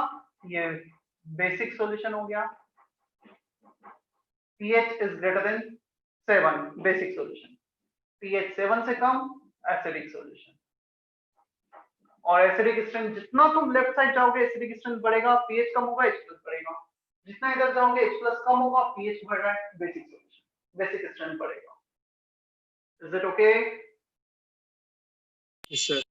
ये बेसिक सॉल्यूशन हो गया. pH is greater than 7 basic solution. pH 7 से कम एसिडिक सॉल्यूशन. और एसिडिक स्ट्रेंथ जितना तुम लेफ्ट साइड जाओगे एसिडिक स्ट्रेंथ बढ़ेगा, pH कम होगा, H+ बढ़ेगा. जितना इधर जाओगे H+ कम होगा, pH बढ़ रहा है, बेसिक सॉल्यूशन, बेसिक स्ट्रेंथ बढ़ेगा. Is it okay? Yes, sir.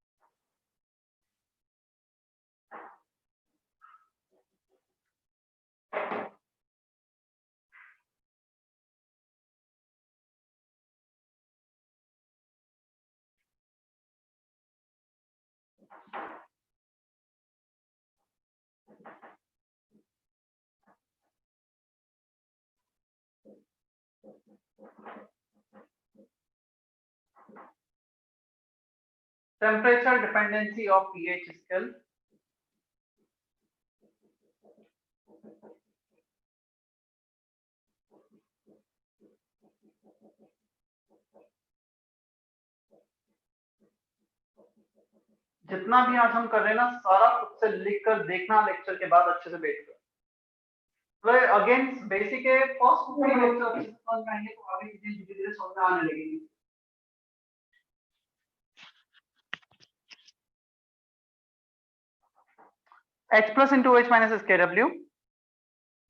Temperature dependency of pH scale. जितना भी आज हम कर रहे हैं ना, सारा खुद से लिख कर देखना लेक्चर के बाद अच्छे से बैठ कर. तो अगेन बेसिक है, फर्स्ट लेक्चर अच्छे से समझ में आएंगे तो आगे चीजें धीरे धीरे समझ में आने लगेंगी. H plus into H minus is Kw.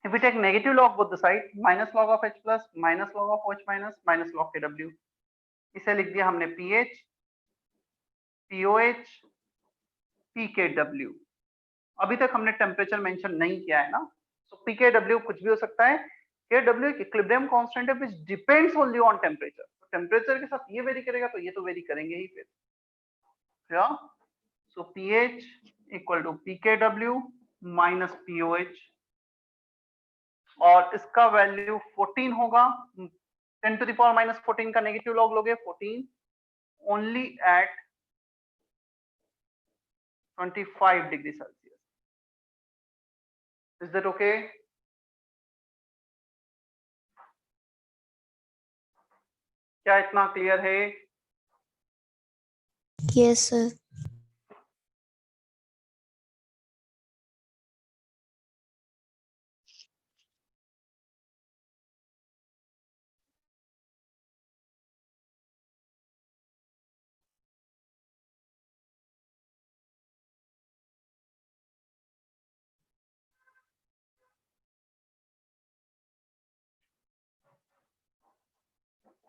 If we take negative log both the side, minus log of H plus, minus log of H minus, minus log Kw. इसे लिख दिया हमने pH, pOH, pKw. अभी तक हमने temperature mention नहीं किया है ना, so pKw कुछ भी हो सकता है. Kw एक इक्विलिब्रियम कांस्टेंट है which depends only on temperature. तो टेम्परेचर के साथ ये वेरी करेगा तो ये तो वेरी करेंगे ही फिर. Yeah? So pH equal to pKw minus pOH, और इसका वैल्यू 14 होगा. 10 to the power minus 14 का नेगेटिव लॉग लोगे 14 only at 25 degree Celsius. Is that okay? क्या इतना क्लियर है? Yes, sir.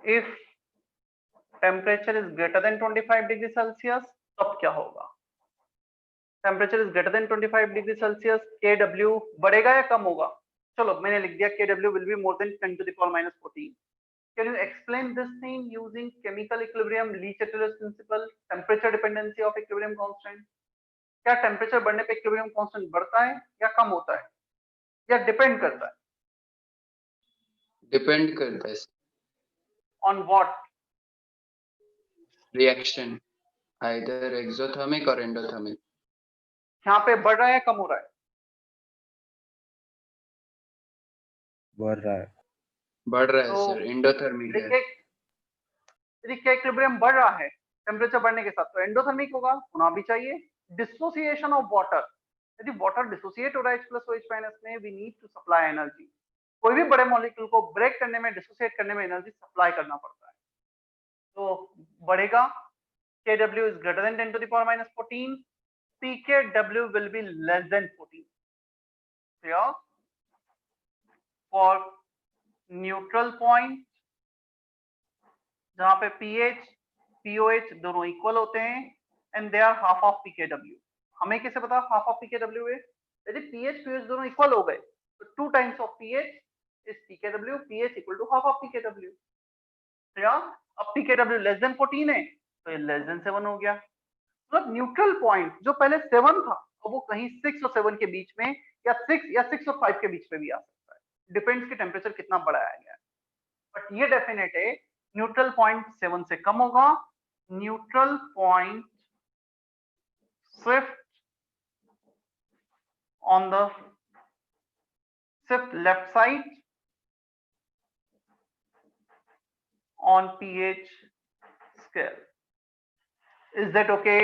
If temperature is greater than 25 degree Celsius, तब क्या होगा? Temperature is greater than 25 degree Celsius, Kw बढ़ेगा या कम होगा? चलो मैंने लिख दिया Kw will be more than 10 to the power minus 14. Can you explain this thing using chemical equilibrium, Le-Chatelier's principle, temperature dependency of equilibrium constant? क्या temperature बढ़ने पे इक्विलिब्रियम कांस्टेंट बढ़ता है या कम होता है या डिपेंड करता है? डिपेंड करता है. On what? Reaction either exothermic और एंडोथर्मिक. यहाँ पे बढ़ रहा है या कम हो रहा है? बढ़ रहा है. बढ़ रहा है तो सर, एंडोथर्मिक है. यदि इक्विलिब्रियम बढ़ रहा है टेम्परेचर बढ़ने के साथ तो एंडोथर्मिक होगा, होना भी चाहिए. डिसोसिएशन ऑफ वाटर, यदि वाटर डिसोसिएट हो रहा है H plus OH minus में, we need to supply energy. कोई भी बड़े मॉलिक्यूल को ब्रेक करने में, डिसोसिएट करने में एनर्जी सप्लाई करना पड़ता है. तो बढ़ेगा Kw is greater than 10 to the power minus 14, pKw will be less than 14. Clear? For neutral point जहां पे pH pOH दोनों इक्वल होते हैं and they are half of pKw. हमें कैसे पता half of pKw है? यदि pH pOH दोनों इक्वल हो गए तो 2 times of pH is pKw, pH equal to half of pKw. clear? अब pKw less than 14 है तो ये less than 7 हो गया. मतलब न्यूट्रल पॉइंट जो पहले 7 था अब वो कहीं 6 और 7 के बीच में या 6 और 5 के बीच में भी आ सकता है. डिपेंड्स कि टेम्परेचर कितना बढ़ाया गया है. बट ये डेफिनेट है न्यूट्रल पॉइंट 7 से कम होगा. Neutral point shift on the shift left side on pH scale. Is that okay?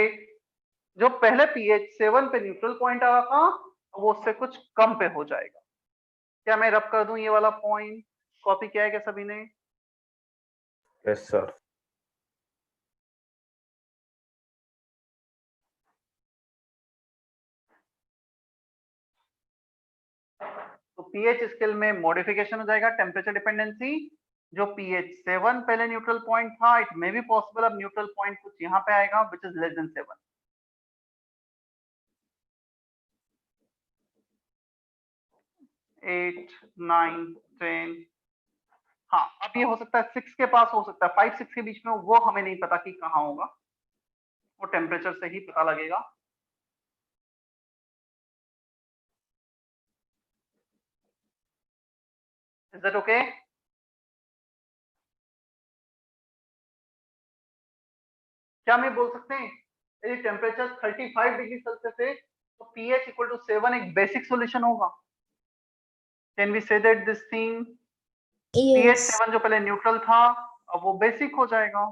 जो पहले pH 7 पे न्यूट्रल पॉइंट आ रहा था वो उससे कुछ कम पे हो जाएगा. क्या मैं रब कर दूं ये वाला पॉइंट? कॉपी किया है क्या सभी ने? Yes sir. तो pH स्केल में मॉडिफिकेशन हो जाएगा टेम्परेचर डिपेंडेंसी. जो pH 7 पहले न्यूट्रल पॉइंट था इट मे बी पॉसिबल अब न्यूट्रल पॉइंट कुछ यहाँ पे आएगा विच इज लेस देन 7. 8, 9, 10. हाँ अब ये हो सकता है 6 के पास हो सकता है 5, 6 के बीच में वो हमें नहीं पता कि कहाँ होगा. वो टेम्परेचर से ही पता लगेगा. Is that okay? क्या मैं बोल सकते हैं यदि टेम्परेचर 35 डिग्री सेल्सियस है तो pH इक्वल टू 7 एक बेसिक सॉल्यूशन होगा. Can we say that this thing? pH 7 जो पहले न्यूट्रल था अब वो बेसिक हो जाएगा.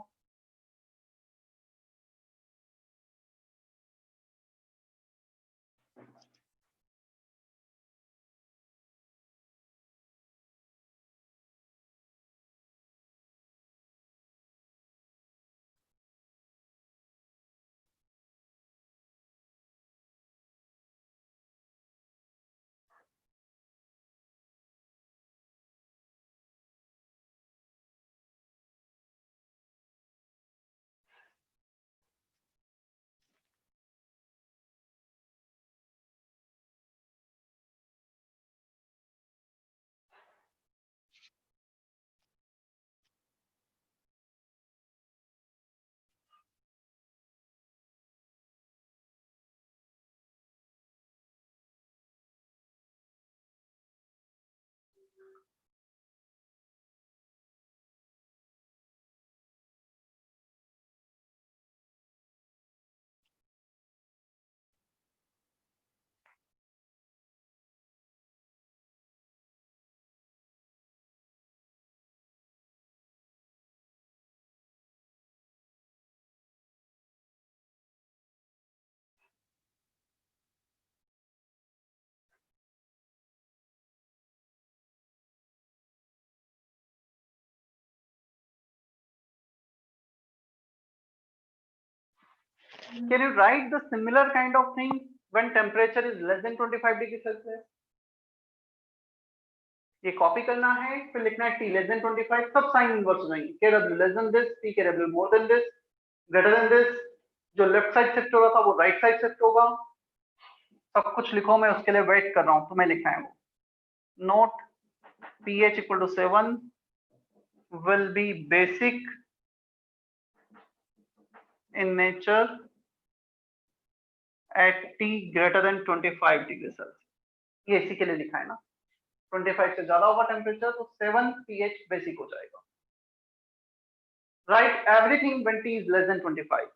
Can you write the similar kind of thing when temperature is less than 25 degree Celsius? ये कॉपी करना है फिर लिखना है T less than 25 सब साइन इनवर्स हो जाएंगे. Kw less than this, pKw more than this, greater than this. जो लेफ्ट साइड शिफ्ट हो रहा था वो राइट साइड शिफ्ट होगा. सब कुछ लिखो मैं उसके लिए वेट कर रहा हूं तुम्हें लिखना है वो. Note pH equal to 7 will be basic in nature at T greater than 25 degree Celsius. ये इसी के लिए लिखा है ना. 25 से ज्यादा होगा टेम्परेचर तो 7 pH बेसिक हो जाएगा. Write everything when T is less than 25.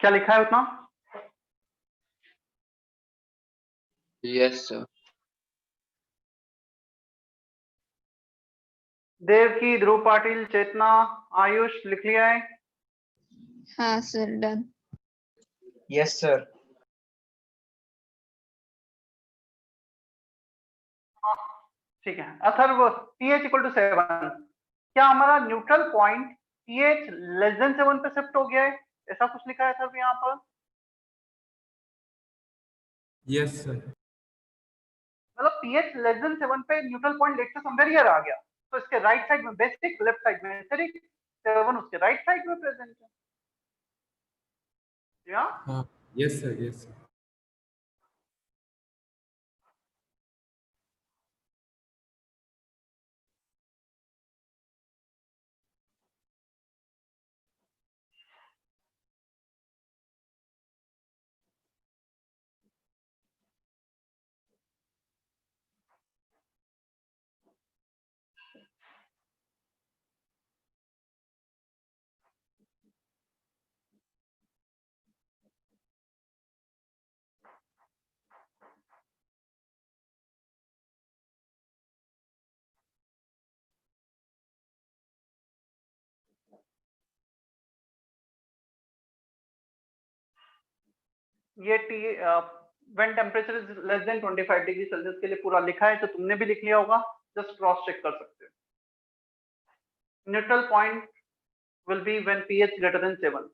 क्या लिखा है उतना? Yes sir. देवकी, ध्रुव पाटिल, चेतना, आयुष लिख लिया है? हाँ सर, डन। Yes sir. ठीक है। अथर्व, pH इक्वल टू 7, क्या हमारा neutral point pH less than 7 पे शिफ्ट हो गया है? ऐसा कुछ लिखा है अथर्व यहाँ पर? Yes sir. मतलब pH लेस देन 7 पे न्यूट्रल पॉइंट लेट से समवेयर हियर आ गया, तो इसके राइट साइड में बेसिक, लेफ्ट साइड में एसिडिक, 7 उसके राइट साइड में प्रेजेंट है। या हाँ यस सर, यस सर। ये T when temperature is less than 25 degree Celsius के लिए पूरा लिखा है, जो तुमने भी लिख लिया होगा, जस्ट क्रॉस चेक कर सकते हो। Neutral point will be when pH greater than 7.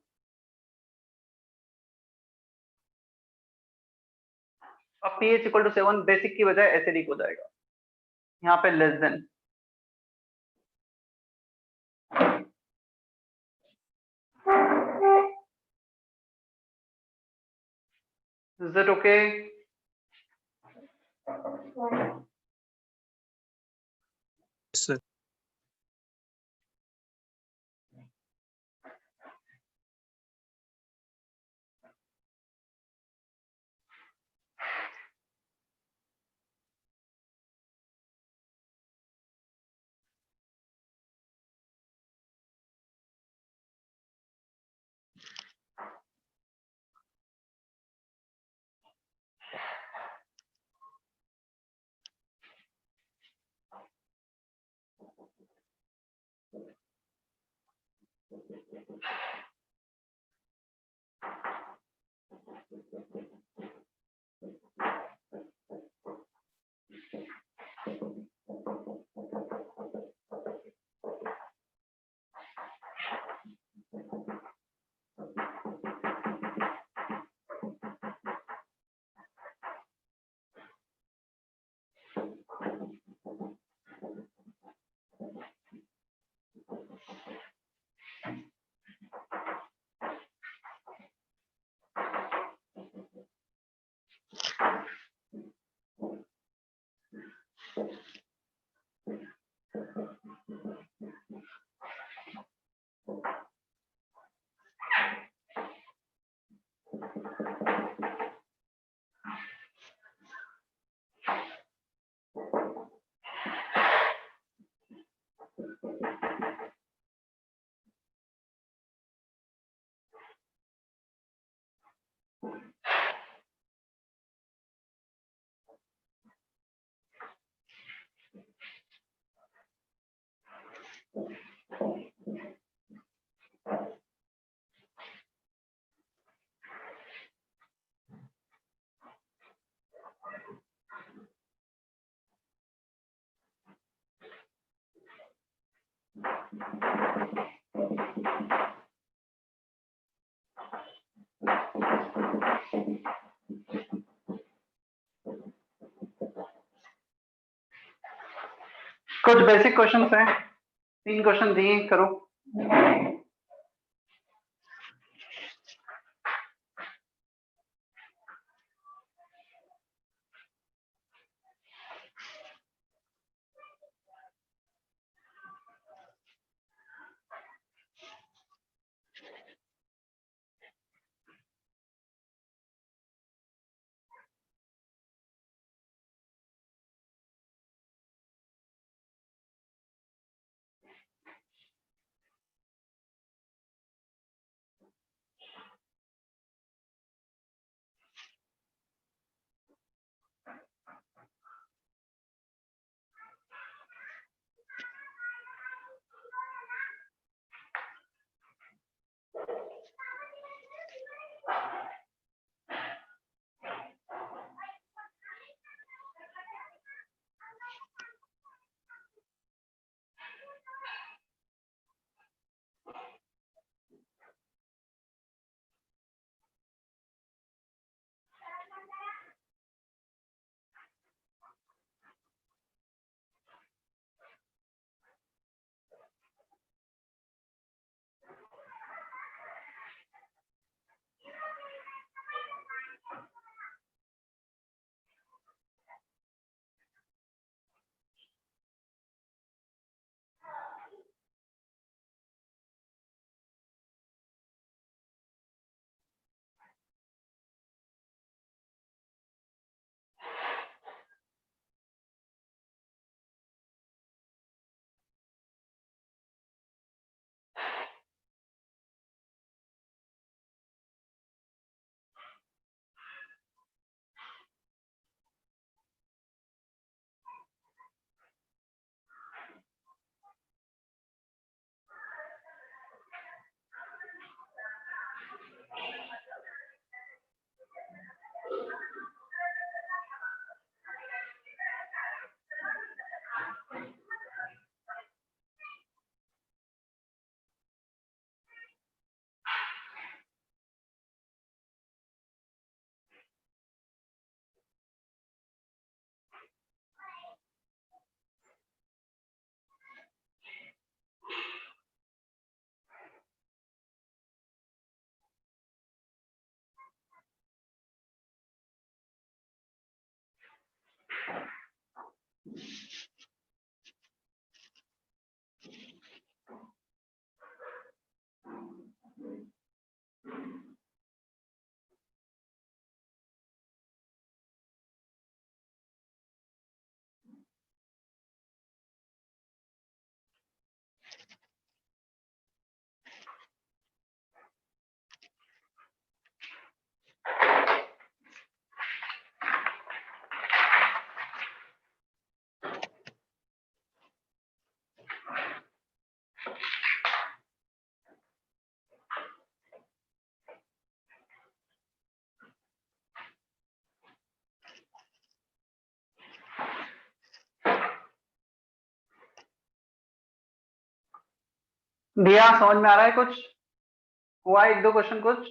अब pH इक्वल टू 7 बेसिक की बजाय एसिडिक हो जाएगा, यहाँ पे less than. Is that okay? Sir. कुछ बेसिक क्वेश्चंस हैं, 3 क्वेश्चन दिए, करो। दिया समझ में आ रहा है कुछ? हुआ एक दो क्वेश्चन कुछ?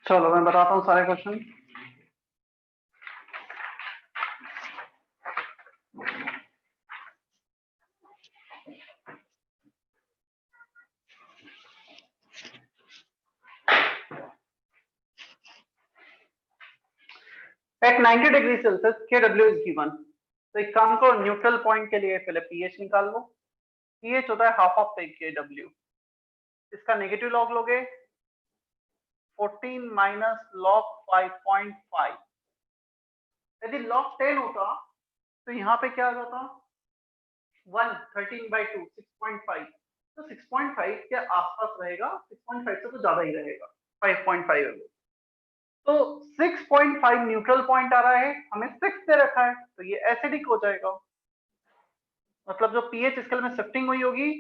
चलो मैं बताता हूँ सारे question. At 90 degree Celsius KW is given. तो एक काम करो, न्यूट्रल पॉइंट के लिए पहले pH निकाल लो। pH होता है हाफ ऑफ KW। इसका नेगेटिव लॉग लोगे 14 माइनस लॉग 5.5। यदि लॉग 10 होता तो यहाँ पे क्या आ जाता 1 13/2 6.5। तो 6.5 के आसपास रहेगा, 6.5 से तो ज्यादा ही रहेगा, 5.5 है। तो 6.5 न्यूट्रल पॉइंट आ रहा है, हमें 6 दे रखा है, तो ये एसिडिक हो जाएगा। मतलब जो पीएच स्केल में शिफ्टिंग हुई होगी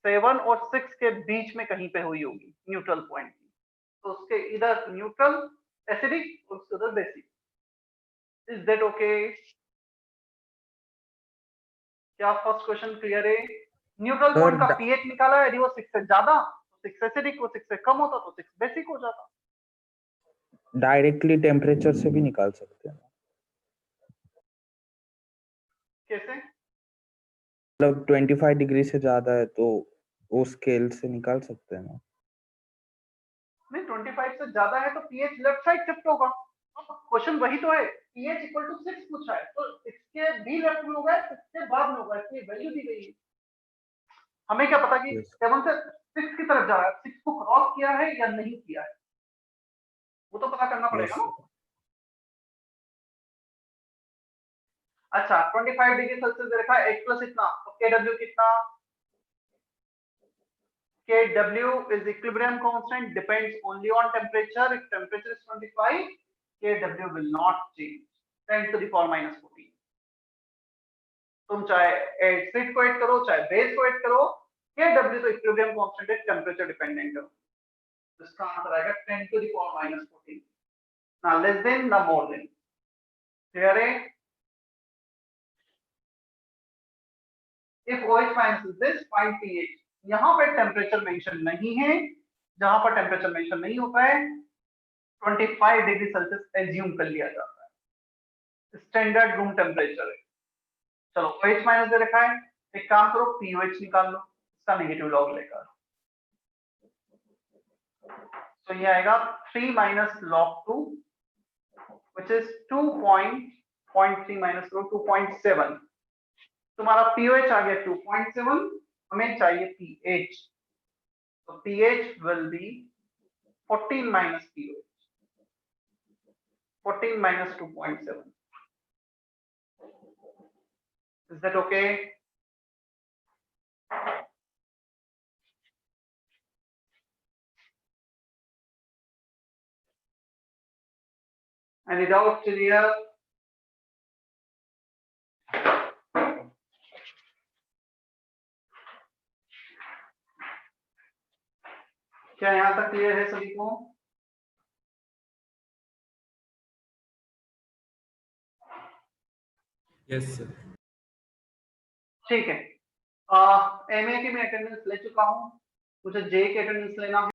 7 और 6 के बीच में कहीं पे हुई होगी न्यूट्रल पॉइंट की, तो उसके इधर न्यूट्रल एसिडिक और उसके उधर बेसिक। Is that okay? क्या फर्स्ट क्वेश्चन क्लियर है? न्यूट्रल पॉइंट का पीएच निकाला है, यदि वो 6 से ज्यादा तो 6 एसिडिक, वो 6 से कम होता तो 6 बेसिक हो जाता। डायरेक्टली टेम्परेचर से भी निकाल सकते हैं, कैसे? मतलब 25 डिग्री से ज्यादा है तो वो स्केल से निकाल सकते हैं ना। नहीं, 25 से ज्यादा है तो पीएच लेफ्ट साइड शिफ्ट होगा। क्वेश्चन वही तो है, pH इक्वल टू 6 पूछा है, तो इसके भी लेफ्ट में होगा, इसके बाद में होगा, इसकी वैल्यू दी गई है। हमें क्या पता कि 7 से 6 की तरफ जा रहा है, 6 को क्रॉस किया है या नहीं किया है, वो तो पता करना पड़ेगा ना। अच्छा 25 डिग्री सेल्सियस दे रखा है, H प्लस इतना, तो KW कितना Kw is equilibrium constant, depends only on temperature. If temperature is 25, Kw will not change. 10 to the power minus 14. तुम चाहे एसिड को ऐड करो चाहे बेस को ऐड करो, Kw तो इक्विलिब्रियम कांस्टेंट है, टेम्परेचर डिपेंडेंट है। इसका आंसर आएगा 10 to the power minus 14. Now less than, now more than. Clear है? If OH minus is this, find pH. यहाँ पे टेम्परेचर मेंशन नहीं है, जहां पर टेम्परेचर मेंशन नहीं होता है 25 डिग्री सेल्सियस एज्यूम कर लिया जाता है, स्टैंडर्ड रूम टेम्परेचर है। चलो OH माइनस दे रखा है, एक काम करो POH निकाल लो, इसका नेगेटिव लॉग लेकर, तो ये आएगा 3 minus log 2 which is 2.3 minus 2.7। तुम्हारा pOH आ गया 2.7, हमें चाहिए pH, तो pH will be 14 minus pOH, 14 minus 2.7. Is that okay? Any doubt till here? क्या यहां तक क्लियर है सभी को? Yes, sir. ठीक है, एमए की मैं अटेंडेंस ले चुका हूं, मुझे जे की अटेंडेंस लेना है।